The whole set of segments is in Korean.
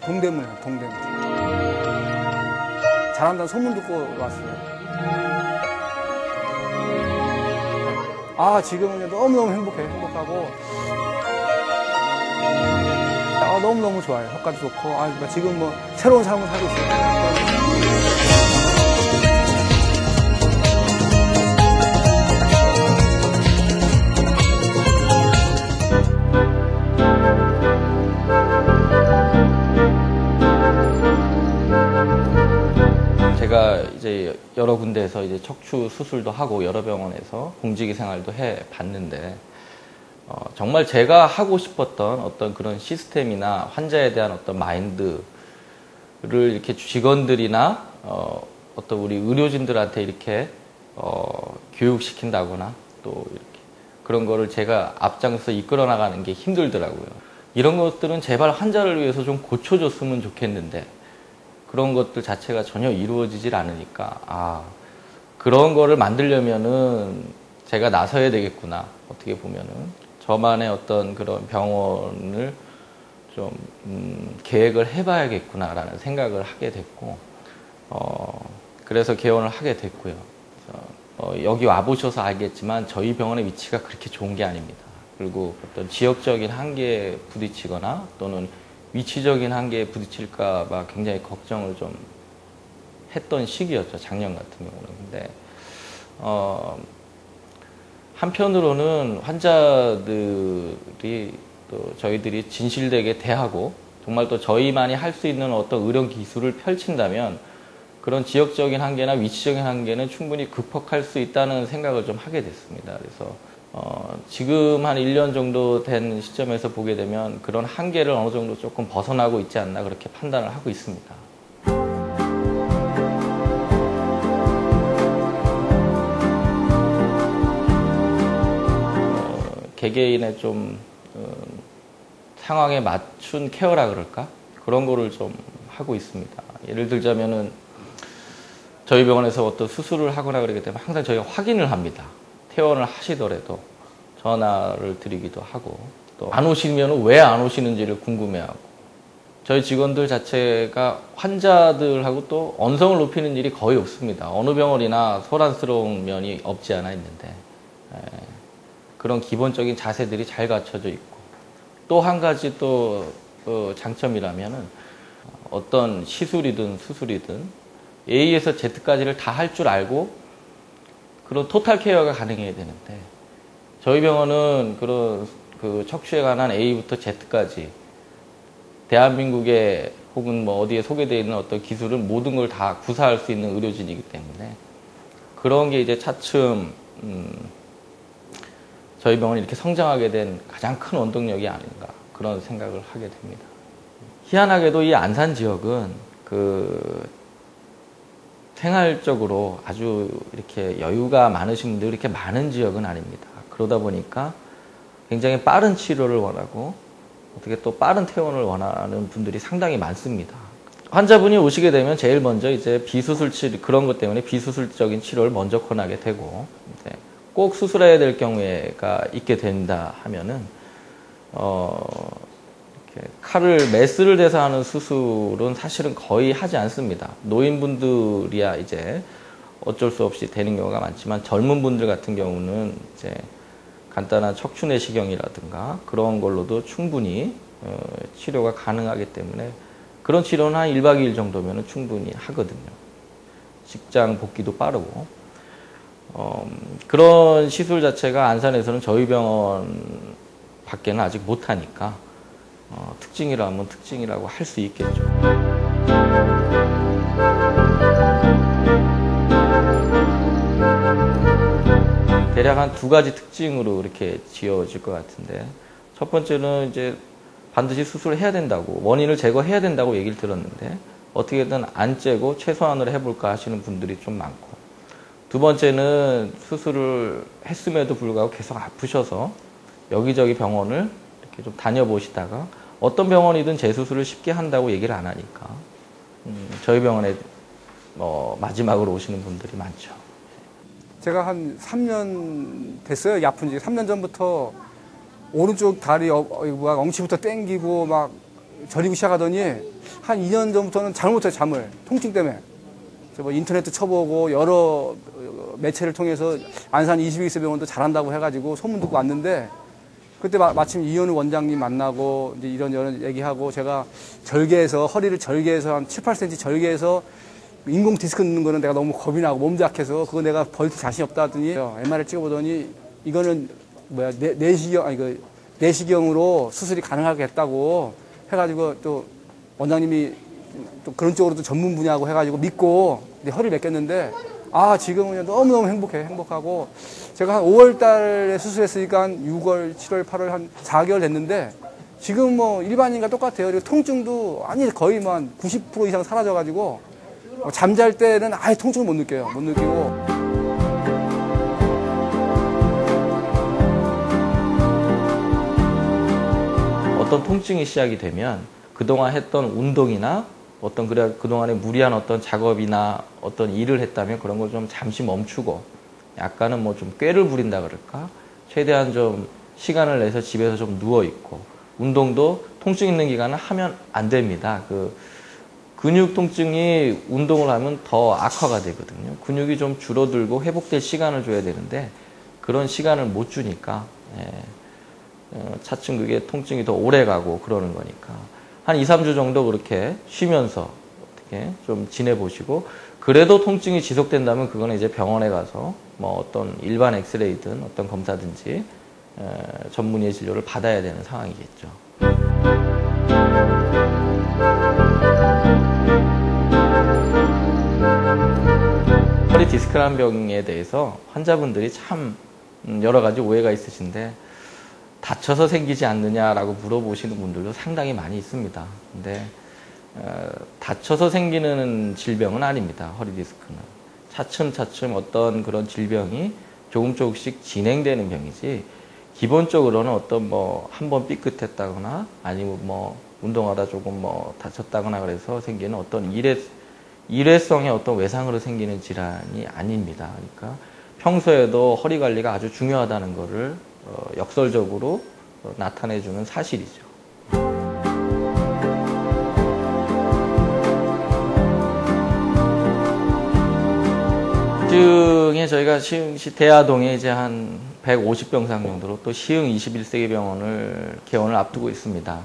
동대문이에요, 동대문. 잘한다는 소문 듣고 왔어요. 아, 지금은 너무너무 행복하고. 아, 너무너무 좋아요. 효과도 좋고. 아, 지금 뭐, 새로운 삶을 살고 있어요. 제가 이제 여러 군데에서 이제 척추 수술도 하고 여러 병원에서 공직이 생활도 해 봤는데, 정말 제가 하고 싶었던 어떤 그런 시스템이나 환자에 대한 어떤 마인드를 이렇게 직원들이나 어떤 우리 의료진들한테 이렇게 교육시킨다거나 또 이렇게 그런 거를 제가 앞장서 이끌어 나가는 게 힘들더라고요. 이런 것들은 제발 환자를 위해서 좀 고쳐줬으면 좋겠는데 그런 것들 자체가 전혀 이루어지질 않으니까, 그런 거를 만들려면은 제가 나서야 되겠구나. 어떻게 보면은 저만의 어떤 그런 병원을 좀 계획을 해봐야겠구나라는 생각을 하게 됐고, 그래서 개원을 하게 됐고요. 여기 와보셔서 알겠지만 저희 병원의 위치가 그렇게 좋은 게 아닙니다. 그리고 어떤 지역적인 한계에 부딪히거나 또는 위치적인 한계에 부딪힐까 봐 굉장히 걱정을 좀 했던 시기였죠, 작년 같은 경우는. 근데 한편으로는 환자들이 또 저희들이 진실되게 대하고 정말 또 저희만이 할 수 있는 어떤 의료 기술을 펼친다면 그런 지역적인 한계나 위치적인 한계는 충분히 극복할 수 있다는 생각을 좀 하게 됐습니다. 그래서 지금 한 1년 정도 된 시점에서 보게 되면 그런 한계를 어느 정도 조금 벗어나고 있지 않나 그렇게 판단을 하고 있습니다. 개개인의 좀 상황에 맞춘 케어라 그럴까? 그런 거를 좀 하고 있습니다. 예를 들자면은 저희 병원에서 어떤 수술을 하거나 그러기 때문에 항상 저희가 확인을 합니다. 퇴원을 하시더라도 전화를 드리기도 하고, 또 안 오시면 왜 안 오시는지를 궁금해하고, 저희 직원들 자체가 환자들하고 또 언성을 높이는 일이 거의 없습니다. 어느 병원이나 소란스러운 면이 없지 않아 있는데, 그런 기본적인 자세들이 잘 갖춰져 있고, 또 한 가지 또 장점이라면은 어떤 시술이든 수술이든 A에서 Z까지를 다 할 줄 알고 그런 토탈 케어가 가능해야 되는데, 저희 병원은 그런 그 척추에 관한 A부터 Z까지 대한민국에 혹은 뭐 어디에 소개되어 있는 어떤 기술을 모든 걸 다 구사할 수 있는 의료진이기 때문에 그런 게 이제 차츰 저희 병원이 이렇게 성장하게 된 가장 큰 원동력이 아닌가 그런 생각을 하게 됩니다. 희한하게도 이 안산 지역은 그 생활적으로 아주 이렇게 여유가 많으신 분들이 이렇게 많은 지역은 아닙니다. 그러다 보니까 굉장히 빠른 치료를 원하고 어떻게 또 빠른 퇴원을 원하는 분들이 상당히 많습니다. 환자분이 오시게 되면 제일 먼저 이제 비수술 치료, 그런 것 때문에 비수술적인 치료를 먼저 권하게 되고, 꼭 수술해야 될 경우가 있게 된다 하면은, 이렇게 칼을 메스를 대서 하는 수술은 사실은 거의 하지 않습니다. 노인분들이야 이제 어쩔 수 없이 되는 경우가 많지만 젊은 분들 같은 경우는 이제 간단한 척추 내시경이라든가 그런 걸로도 충분히 치료가 가능하기 때문에 그런 치료는 한 1박 2일 정도면 충분히 하거든요. 직장 복귀도 빠르고. 그런 시술 자체가 안산에서는 저희 병원 밖에는 아직 못하니까 특징이라면 특징이라고 할 수 있겠죠. 대략 한 2가지 특징으로 이렇게 지어질 것 같은데, 첫 번째는 이제 반드시 수술을 해야 된다고, 원인을 제거해야 된다고 얘기를 들었는데 어떻게든 안 째고 최소한으로 해볼까 하시는 분들이 좀 많고, 두 번째는 수술을 했음에도 불구하고 계속 아프셔서 여기저기 병원을 이렇게 좀 다녀보시다가 어떤 병원이든 재수술을 쉽게 한다고 얘기를 안 하니까 저희 병원에 마지막으로 오시는 분들이 많죠. 제가 한 3년 됐어요. 이 아픈 지 3년 전부터 오른쪽 다리 엉치부터 땡기고 막 저리고 시작하더니 한 2년 전부터는 잠을 못해요, 잠을. 통증 때문에. 뭐 인터넷도 쳐보고 여러 매체를 통해서 안산 21세 병원도 잘한다고 해가지고 소문 듣고 왔는데 그때 마침 이현우 원장님 만나고 이제 이런저런 얘기하고 제가 절개해서 허리를 절개해서 한 7, 8cm 절개해서 인공 디스크 넣는 거는 내가 너무 겁이 나고 몸작해서 그거 내가 벌릴 자신이 없다 하더니 MR을 찍어보더니 이거는 뭐야 내시경으로 수술이 가능하겠다고 해가지고 또 원장님이 또 그런 쪽으로도 전문 분야고 해가지고 믿고 허리를 맡겼는데 지금은 너무너무 행복하고 제가 한 5월 달에 수술했으니까 한 6월, 7월, 8월 한 4개월 됐는데 지금 뭐 일반인과 똑같아요. 그리고 통증도 거의 뭐 한 90% 이상 사라져가지고 잠잘 때는 아예 통증을 못 느껴요. 못 느끼고. 어떤 통증이 시작이 되면 그동안 했던 운동이나 그동안에 무리한 어떤 작업이나 어떤 일을 했다면 그런 걸 좀 잠시 멈추고 약간은 뭐 좀 꾀를 부린다 그럴까? 최대한 좀 시간을 내서 집에서 좀 누워있고 운동도 통증 있는 기간은 하면 안 됩니다. 근육 통증이 운동을 하면 더 악화가 되거든요. 근육이 좀 줄어들고 회복될 시간을 줘야 되는데 그런 시간을 못 주니까 차츰 그게 통증이 더 오래 가고 그러는 거니까 한 2, 3주 정도 그렇게 쉬면서 어떻게 좀 지내보시고 그래도 통증이 지속된다면 그거는 이제 병원에 가서 뭐 어떤 일반 엑스레이든 어떤 검사든지 전문의의 진료를 받아야 되는 상황이겠죠. 허리 디스크라는 병에 대해서 환자분들이 참 여러 가지 오해가 있으신데 다쳐서 생기지 않느냐라고 물어보시는 분들도 상당히 많이 있습니다. 근데 다쳐서 생기는 질병은 아닙니다. 허리 디스크는. 차츰차츰 어떤 그런 질병이 조금씩 진행되는 병이지 기본적으로는 어떤 뭐 한번 삐끗했다거나 아니면 뭐 운동하다 조금 뭐 다쳤다거나 그래서 생기는 어떤 일회성의 어떤 외상으로 생기는 질환이 아닙니다. 그러니까 평소에도 허리 관리가 아주 중요하다는 것을 역설적으로 나타내주는 사실이죠. 시흥에 저희가 시흥시 대하동에 이제 한 150병상 정도로 또 시흥 21세기 병원을 개원을 앞두고 있습니다.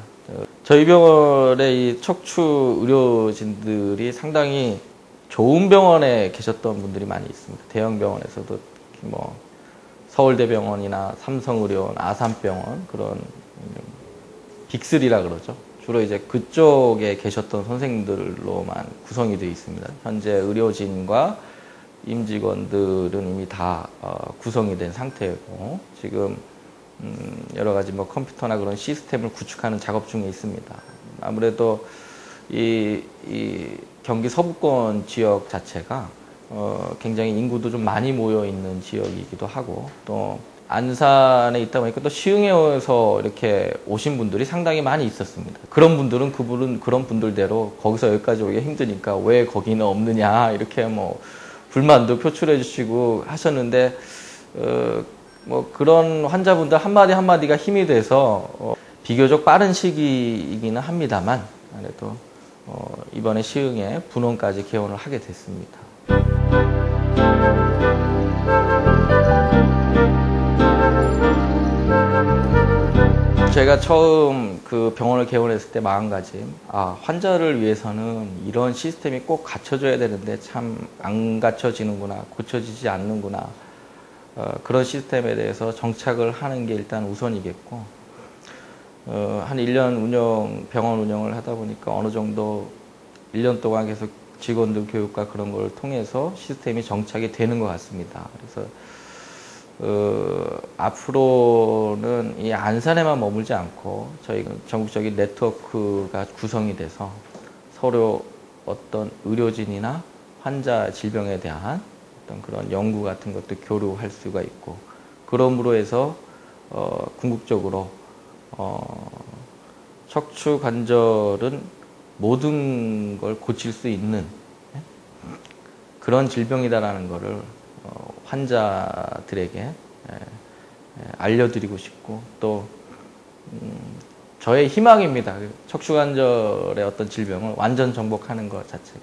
저희 병원의 이 척추 의료진들이 상당히 좋은 병원에 계셨던 분들이 많이 있습니다. 대형 병원에서도 뭐 서울대병원이나 삼성의료원, 아산병원 그런 빅3라 그러죠. 주로 이제 그쪽에 계셨던 선생님들로만 구성이 되어 있습니다. 현재 의료진과 임직원들은 이미 다 구성이 된 상태고 지금 여러 가지 뭐 컴퓨터나 그런 시스템을 구축하는 작업 중에 있습니다. 아무래도 이 경기 서부권 지역 자체가 굉장히 인구도 좀 많이 모여 있는 지역이기도 하고 또 안산에 있다 보니까 또 시흥에서 이렇게 오신 분들이 상당히 많이 있었습니다. 그런 분들은 그런 분들대로 거기서 여기까지 오기가 힘드니까 왜 거기는 없느냐 이렇게 뭐 불만도 표출해 주시고 하셨는데 뭐 그런 환자분들 한마디가 힘이 돼서 비교적 빠른 시기이기는 합니다만 그래도 이번에 시흥에 분원까지 개원을 하게 됐습니다. 제가 처음 그 병원을 개원했을 때 마음가짐, 환자를 위해서는 이런 시스템이 꼭 갖춰져야 되는데 참 안 갖춰지는구나, 고쳐지지 않는구나. 그런 시스템에 대해서 정착을 하는 게 일단 우선이겠고, 한 1년 병원 운영을 하다 보니까 어느 정도 1년 동안 계속 직원들 교육과 그런 걸 통해서 시스템이 정착이 되는 것 같습니다. 그래서 앞으로는 이 안산에만 머물지 않고 저희가 전국적인 네트워크가 구성이 돼서 서로 어떤 의료진이나 환자 질병에 대한 어떤 그런 연구 같은 것도 교류할 수가 있고 그러므로 해서 궁극적으로 척추 관절은 모든 걸 고칠 수 있는 그런 질병이다라는 것을 환자들에게 알려드리고 싶고 또 저의 희망입니다. 척추관절의 어떤 질병을 완전 정복하는 것 자체가.